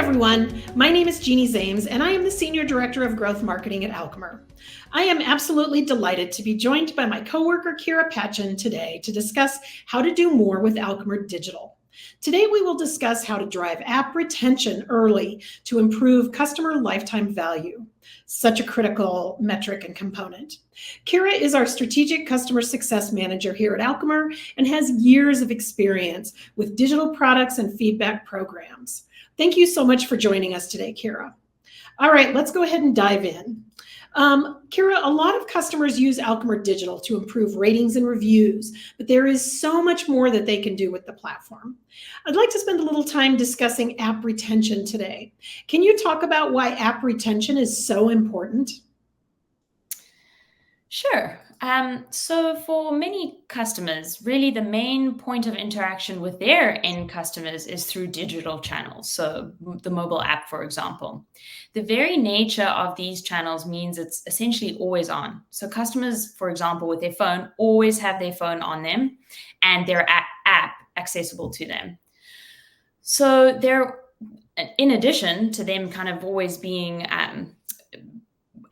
everyone. My name is Jeannie Zames, and I am the Senior Director of Growth Marketing at Alchemer. I am absolutely delighted to be joined by my coworker, Kira Patchen, today to discuss how to do more with Alchemer Digital. Today, we will discuss how to drive app retention early to improve customer lifetime value, such a critical metric and component. Kira is our Strategic Customer Success Manager here at Alchemer and has years of experience with digital products and feedback programs. Thank you so much for joining us today, Kira. All right, let's go ahead and dive in. Kira, a lot of customers use Alchemer Digital to improve ratings and reviews, but there is so much more that they can do with the platform. I'd like to spend a little time discussing app retention today. Can you talk about why app retention is so important? Sure. So for many customers, really the main point of interaction with their end customers is through digital channels. So the mobile app, for example. The very nature of these channels means it's essentially always on. So customers, for example, with their phone, always have their phone on them and their app accessible to them. So they're, in addition to them kind of always being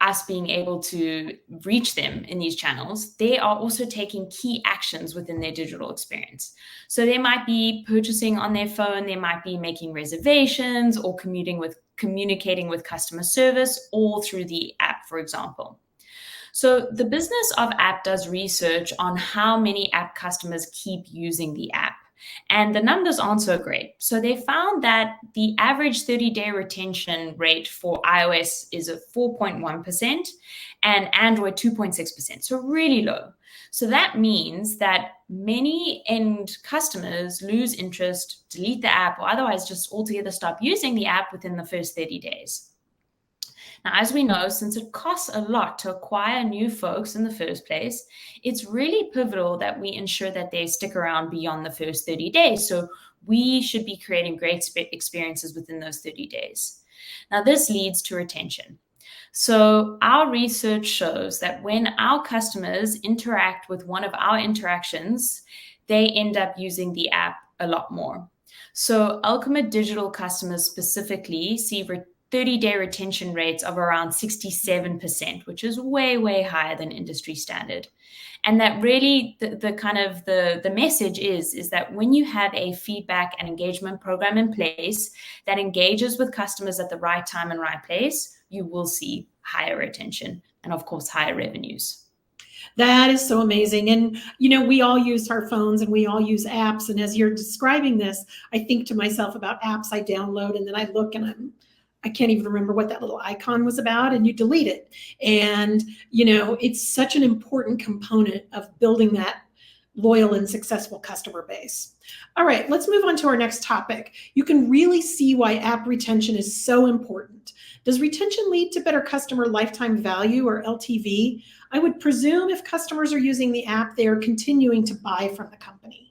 us being able to reach them in these channels, they are also taking key actions within their digital experience. So they might be purchasing on their phone, they might be making reservations or communicating with customer service, all through the app, for example. So the business of app does research on how many app customers keep using the app. And the numbers aren't so great. So they found that the average 30-day retention rate for iOS is at 4.1% and Android 2.6%, so really low. So that means that many end customers lose interest, delete the app, or otherwise just altogether stop using the app within the first 30 days. Now, as we know, since it costs a lot to acquire new folks in the first place, it's really pivotal that we ensure that they stick around beyond the first 30 days. So we should be creating great experiences within those 30 days. Now, this leads to retention. So our research shows that when our customers interact with one of our interactions, they end up using the app a lot more. So Alchemer Digital customers specifically see 30-day retention rates of around 67%, which is way, way higher than industry standard. And that really the message is that when you have a feedback and engagement program in place that engages with customers at the right time and right place, you will see higher retention and, of course, higher revenues. That is so amazing. And, we all use our phones and we all use apps. And as you're describing this, I think to myself about apps I download and then I look and I can't even remember what that little icon was about, and you delete it. And, it's such an important component of building that loyal and successful customer base. All right, let's move on to our next topic. You can really see why app retention is so important. Does retention lead to better customer lifetime value, or LTV? I would presume if customers are using the app, they are continuing to buy from the company.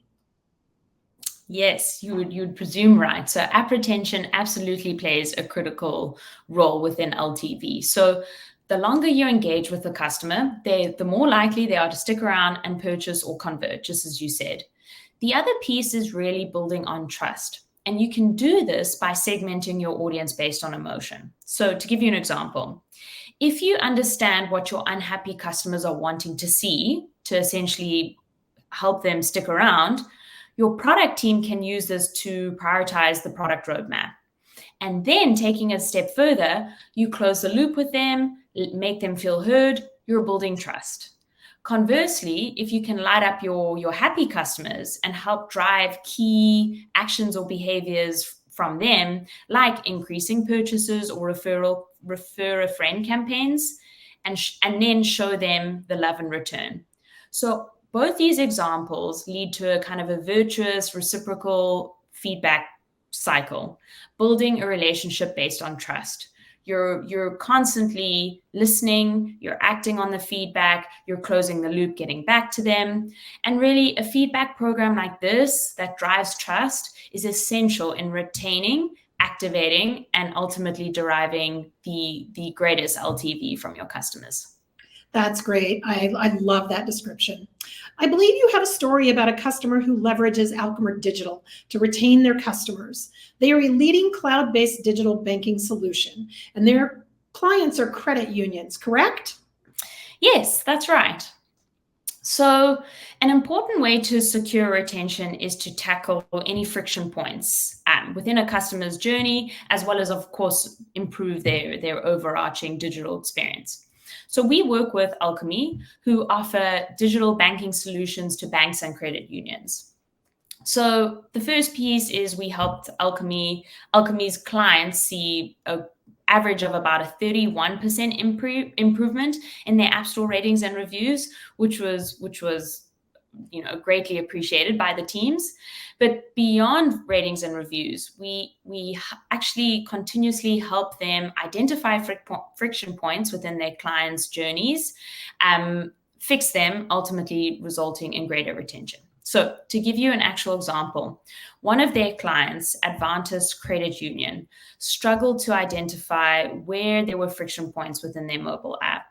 Yes, you'd presume right. So app retention absolutely plays a critical role within LTV. So the longer you engage with the customer, the more likely they are to stick around and purchase or convert, just as you said. The other piece is really building on trust. And you can do this by segmenting your audience based on emotion. So to give you an example, if you understand what your unhappy customers are wanting to see to essentially help them stick around, your product team can use this to prioritize the product roadmap. And then taking a step further, you close the loop with them, make them feel heard, you're building trust. Conversely, if you can light up your happy customers and help drive key actions or behaviors from them, like increasing purchases or refer a friend campaigns, and then show them the love in return. So both these examples lead to a kind of a virtuous reciprocal feedback cycle, building a relationship based on trust. You're constantly listening, you're acting on the feedback, you're closing the loop, getting back to them. And really, a feedback program like this that drives trust is essential in retaining, activating, and ultimately deriving the greatest LTV from your customers. That's great. I love that description. I believe you have a story about a customer who leverages Alchemer Digital to retain their customers. They are a leading cloud-based digital banking solution, and their clients are credit unions, correct? Yes, that's right. So, an important way to secure retention is to tackle any friction points within a customer's journey, as well as, of course, improve their overarching digital experience. So, we work with Alkami, who offer digital banking solutions to banks and credit unions. So the first piece is we helped Alchemy's clients see a average of about a 31% improvement in their app store ratings and reviews, which was greatly appreciated by the teams. But beyond ratings and reviews, we actually continuously help them identify friction points within their clients' journeys, fix them, ultimately resulting in greater retention. So to give you an actual example, one of their clients, Advantis Credit Union, struggled to identify where there were friction points within their mobile app.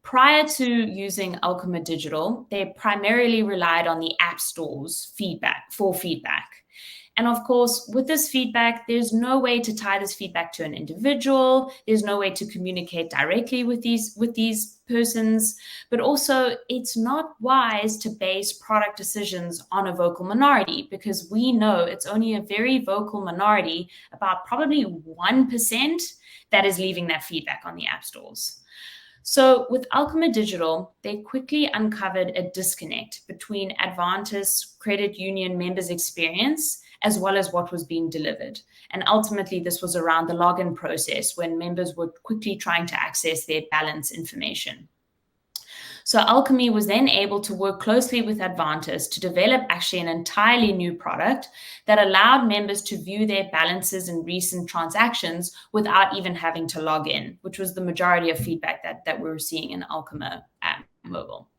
Prior to using Alchemer Digital, they primarily relied on the app store's feedback. And of course, with this feedback, there's no way to tie this feedback to an individual. There's no way to communicate directly with these persons. But also, it's not wise to base product decisions on a vocal minority, because we know it's only a very vocal minority, about probably 1%, that is leaving that feedback on the app stores. So with Alchemer Digital, they quickly uncovered a disconnect between Advantis Credit Union members' experience as well as what was being delivered. And ultimately, this was around the login process when members were quickly trying to access their balance information. So Alchemy was then able to work closely with Advantis to develop actually an entirely new product that allowed members to view their balances and recent transactions without even having to log in, which was the majority of feedback that we were seeing in Alchemer Mobile.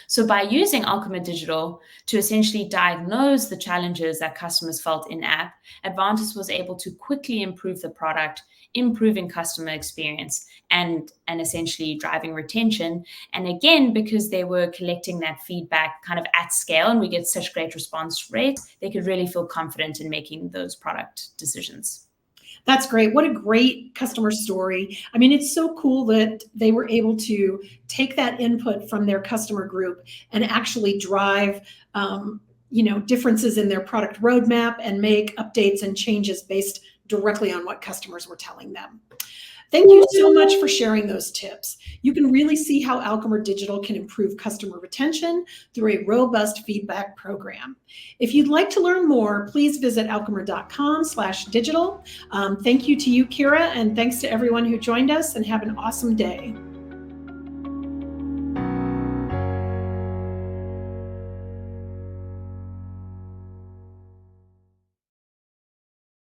So by using Alchemer Digital to essentially diagnose the challenges that customers felt in-app, Advantis was able to quickly improve the product, improving customer experience and essentially driving retention. And again, because they were collecting that feedback kind of at scale and we get such great response rates, they could really feel confident in making those product decisions. That's great. What a great customer story. I mean, it's so cool that they were able to take that input from their customer group and actually drive differences in their product roadmap and make updates and changes based directly on what customers were telling them. Thank you so much for sharing those tips. You can really see how Alchemer Digital can improve customer retention through a robust feedback program. If you'd like to learn more, please visit alchemer.com/digital. Thank you to you, Kira, and thanks to everyone who joined us, and have an awesome day.